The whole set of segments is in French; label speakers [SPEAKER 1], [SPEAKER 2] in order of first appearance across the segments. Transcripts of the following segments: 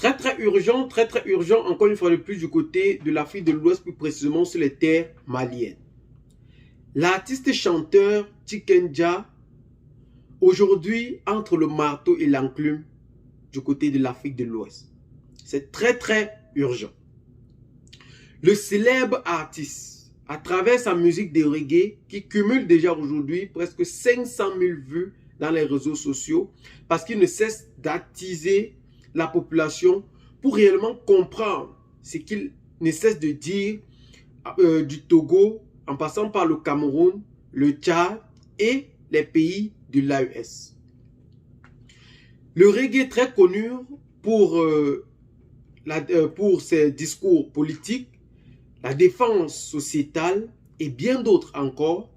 [SPEAKER 1] très urgent, encore une fois de plus du côté de l'Afrique de l'Ouest, plus précisément sur les terres maliennes. L'artiste chanteur Tiken Jah, aujourd'hui, entre le marteau et l'enclume du côté de l'Afrique de l'Ouest. C'est très urgent. Le célèbre artiste, à travers sa musique de reggae, qui cumule déjà aujourd'hui presque 500 000 vues dans les réseaux sociaux, parce qu'il ne cesse d'attiser la population pour réellement comprendre ce qu'il ne cesse de dire du Togo, en passant par le Cameroun, le Tchad et les pays de l'AES. Le reggae est très connu pour ses discours politiques, la défense sociétale et bien d'autres encore.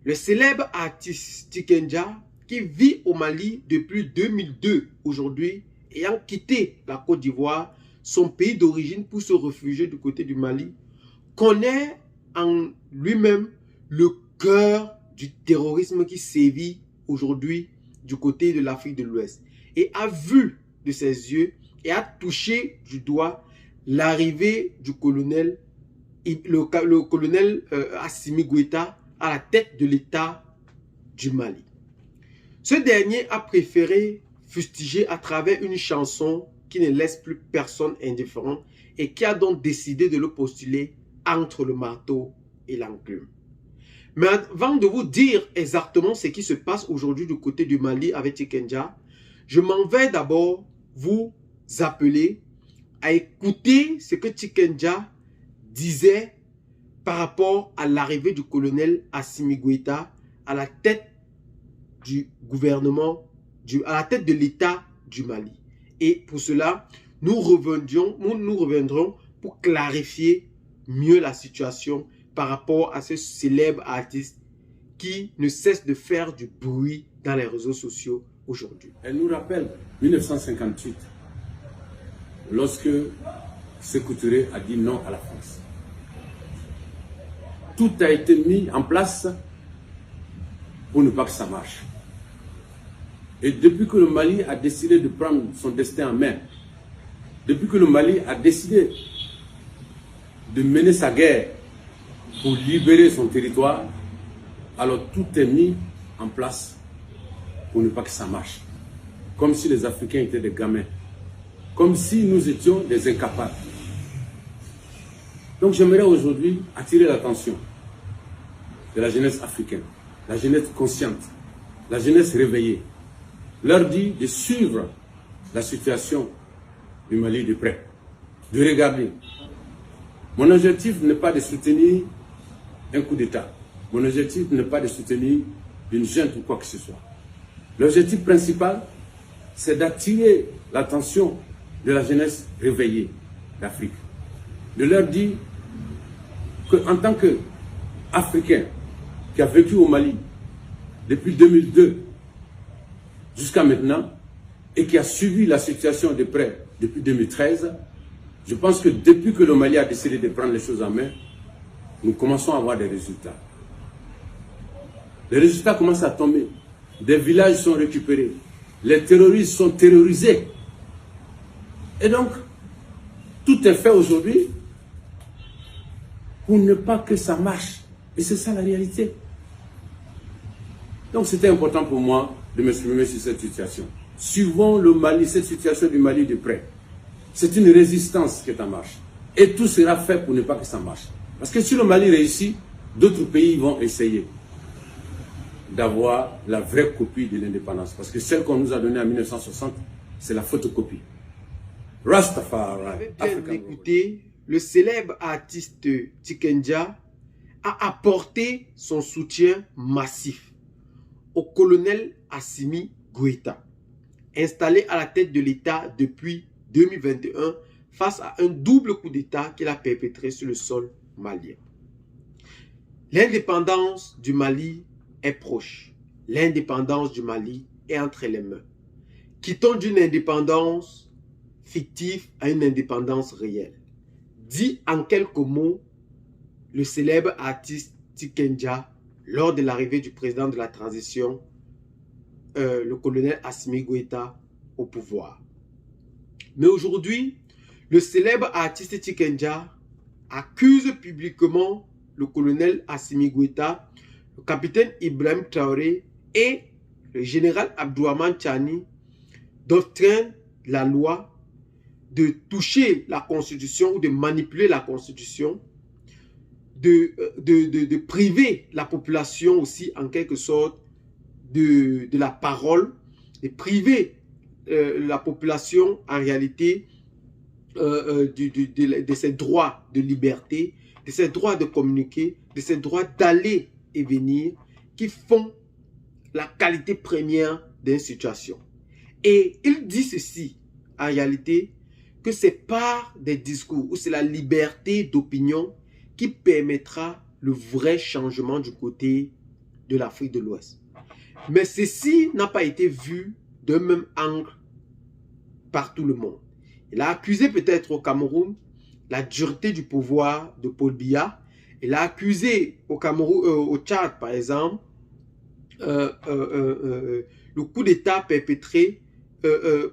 [SPEAKER 1] Le célèbre artiste Tiken Jah, qui vit au Mali depuis 2002 aujourd'hui, ayant quitté la Côte d'Ivoire, son pays d'origine, pour se réfugier du côté du Mali, connaît en lui-même le cœur du terrorisme qui sévit aujourd'hui du côté de l'Afrique de l'Ouest, et a vu de ses yeux et a touché du doigt l'arrivée du colonel, le colonel Assimi Goïta à la tête de l'État du Mali. Ce dernier a préféré fustiger à travers une chanson qui ne laisse plus personne indifférent et qui a donc décidé de le postuler entre le marteau et l'enclume. Mais avant de vous dire exactement ce qui se passe aujourd'hui du côté du Mali avec Tiken Jah, je m'en vais d'abord vous appeler à écouter ce que Tiken Jah disait par rapport à l'arrivée du colonel Assimi Goïta à la tête du gouvernement, à la tête de l'État du Mali. Et pour cela, nous reviendrons pour clarifier mieux la situation par rapport à ce célèbre artiste qui ne cesse de faire du bruit dans les réseaux sociaux aujourd'hui.
[SPEAKER 2] Elle nous rappelle 1958, lorsque Sékou Touré a dit non à la France. Tout a été mis en place pour ne pas que ça marche. Et depuis que le Mali a décidé de prendre son destin en main, depuis que le Mali a décidé de mener sa guerre pour libérer son territoire, alors tout est mis en place pour ne pas que ça marche. Comme si les Africains étaient des gamins. Comme si nous étions des incapables. Donc j'aimerais aujourd'hui attirer l'attention de la jeunesse africaine, la jeunesse consciente, la jeunesse réveillée. Leur dire de suivre la situation du Mali de près, de regarder. Mon objectif n'est pas de soutenir un coup d'État. Mon objectif n'est pas de soutenir une junte ou quoi que ce soit. L'objectif principal, c'est d'attirer l'attention de la jeunesse réveillée d'Afrique. De leur dire qu'en tant qu'Africain qui a vécu au Mali depuis 2002 jusqu'à maintenant et qui a suivi la situation de près depuis 2013, je pense que depuis que le Mali a décidé de prendre les choses en main, nous commençons à avoir des résultats. Les résultats commencent à tomber. Des villages sont récupérés. Les terroristes sont terrorisés. Et donc, tout est fait aujourd'hui pour ne pas que ça marche. Et c'est ça la réalité. Donc c'était important pour moi de m'exprimer sur cette situation. Suivons le Mali, cette situation du Mali de près. C'est une résistance qui est en marche. Et tout sera fait pour ne pas que ça marche. Parce que si le Mali réussit, d'autres pays vont essayer d'avoir la vraie copie de l'indépendance. Parce que celle qu'on nous a donnée en 1960, c'est la photocopie. Rastafari.
[SPEAKER 1] Vous avez bien écouté, le célèbre artiste Tiken Jah a apporté son soutien massif au colonel Assimi Goïta, installé à la tête de l'État depuis 2021 face à un double coup d'État qu'il a perpétré sur le sol malien. L'indépendance du Mali est proche. L'indépendance du Mali est entre les mains. Quittons d'une indépendance fictive à une indépendance réelle. Dit en quelques mots, le célèbre artiste Tiken Jah lors de l'arrivée du président de la transition, le colonel Assimi Goïta, au pouvoir. Mais aujourd'hui, le célèbre artiste Tikenja accuse publiquement le colonel Assimi Goïta, le capitaine Ibrahim Traoré et le général Abdourahmane Tchani d'enfreindre la loi, de toucher la Constitution ou de manipuler la Constitution, de priver la population aussi en quelque sorte de la parole, de priver la population en réalité de ses droits de liberté, de ses droits de communiquer, de ses droits d'aller et venir, qui font la qualité première d'une situation. Et il dit ceci, en réalité, que c'est par des discours, ou c'est la liberté d'opinion qui permettra le vrai changement du côté de l'Afrique de l'Ouest. Mais ceci n'a pas été vu d'un même angle par tout le monde. Il a accusé peut-être au Cameroun la dureté du pouvoir de Paul Biya. Il a accusé au Cameroun, au Tchad par exemple, le coup d'État perpétré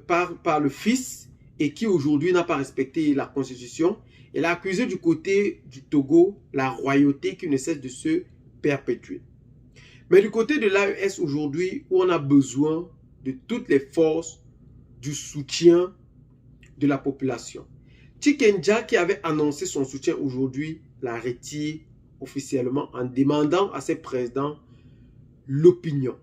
[SPEAKER 1] par le fils et qui aujourd'hui n'a pas respecté la Constitution. Il a accusé du côté du Togo la royauté qui ne cesse de se perpétuer. Mais du côté de l'AES aujourd'hui, où on a besoin de toutes les forces du soutien de la population. Tikenja, qui avait annoncé son soutien aujourd'hui, la retire officiellement en demandant à ses présidents l'opinion,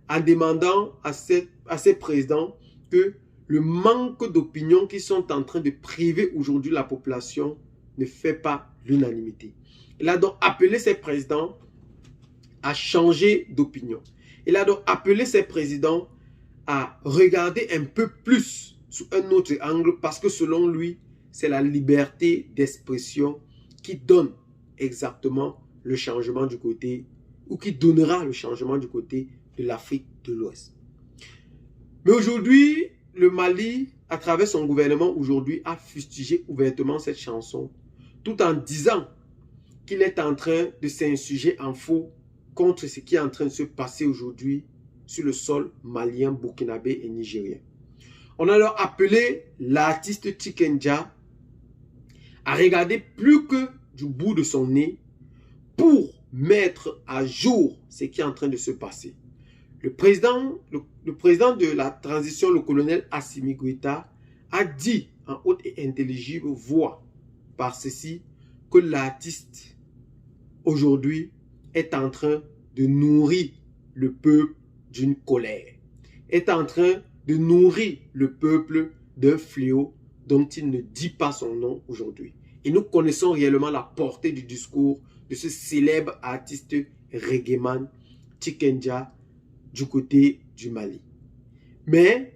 [SPEAKER 1] en demandant à ses présidents que le manque d'opinion qu'ils sont en train de priver aujourd'hui la population ne fait pas l'unanimité. Il a donc appelé ses présidents à changer d'opinion. Il a donc appelé ses présidents à regarder un peu plus sous un autre angle parce que selon lui, c'est la liberté d'expression qui donne exactement le changement du côté, ou qui donnera le changement du côté de l'Afrique de l'Ouest. Mais aujourd'hui, le Mali, à travers son gouvernement aujourd'hui, a fustigé ouvertement cette chanson, tout en disant qu'il est en train de s'insurger en faux contre ce qui est en train de se passer aujourd'hui sur le sol malien, burkinabé et nigérien. On a alors appelé l'artiste Tikenja à regarder plus que du bout de son nez pour mettre à jour ce qui est en train de se passer. Le président de la transition, le colonel Assimi Goïta, a dit en haute et intelligible voix par ceci que l'artiste aujourd'hui est en train de nourrir le peuple d'une colère, est en train de nourrir le peuple d'un fléau dont il ne dit pas son nom aujourd'hui. Et nous connaissons réellement la portée du discours de ce célèbre artiste reggaeman Tikenja du côté du Mali. Mais,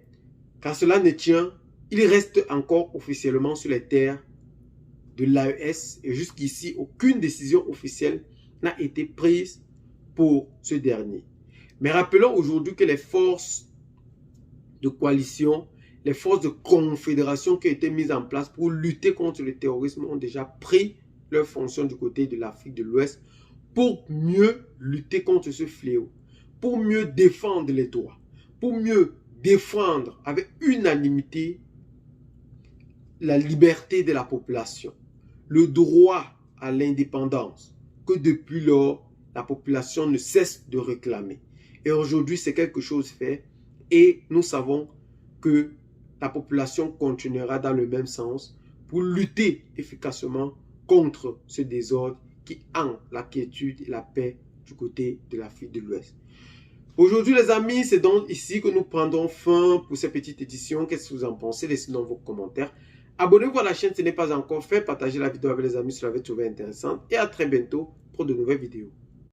[SPEAKER 1] quand cela ne tient, il reste encore officiellement sur les terres de l'AES et jusqu'ici, aucune décision officielle n'a été prise pour ce dernier. Mais rappelons aujourd'hui que les forces de coalition, les forces de confédération qui ont été mises en place pour lutter contre le terrorisme ont déjà pris leur fonction du côté de l'Afrique de l'Ouest pour mieux lutter contre ce fléau, pour mieux défendre les droits, pour mieux défendre avec unanimité la liberté de la population, le droit à l'indépendance que depuis lors, la population ne cesse de réclamer. Et aujourd'hui, c'est quelque chose fait et nous savons que la population continuera dans le même sens pour lutter efficacement contre ce désordre qui hante la quiétude et la paix du côté de l'Afrique de l'Ouest. Aujourd'hui, les amis, c'est donc ici que nous prendrons fin pour cette petite édition. Qu'est-ce que vous en pensez? Laissez-nous vos commentaires. Abonnez-vous à la chaîne si ce n'est pas encore fait. Partagez la vidéo avec les amis si vous l'avez trouvée intéressante. Et à très bientôt pour de nouvelles vidéos.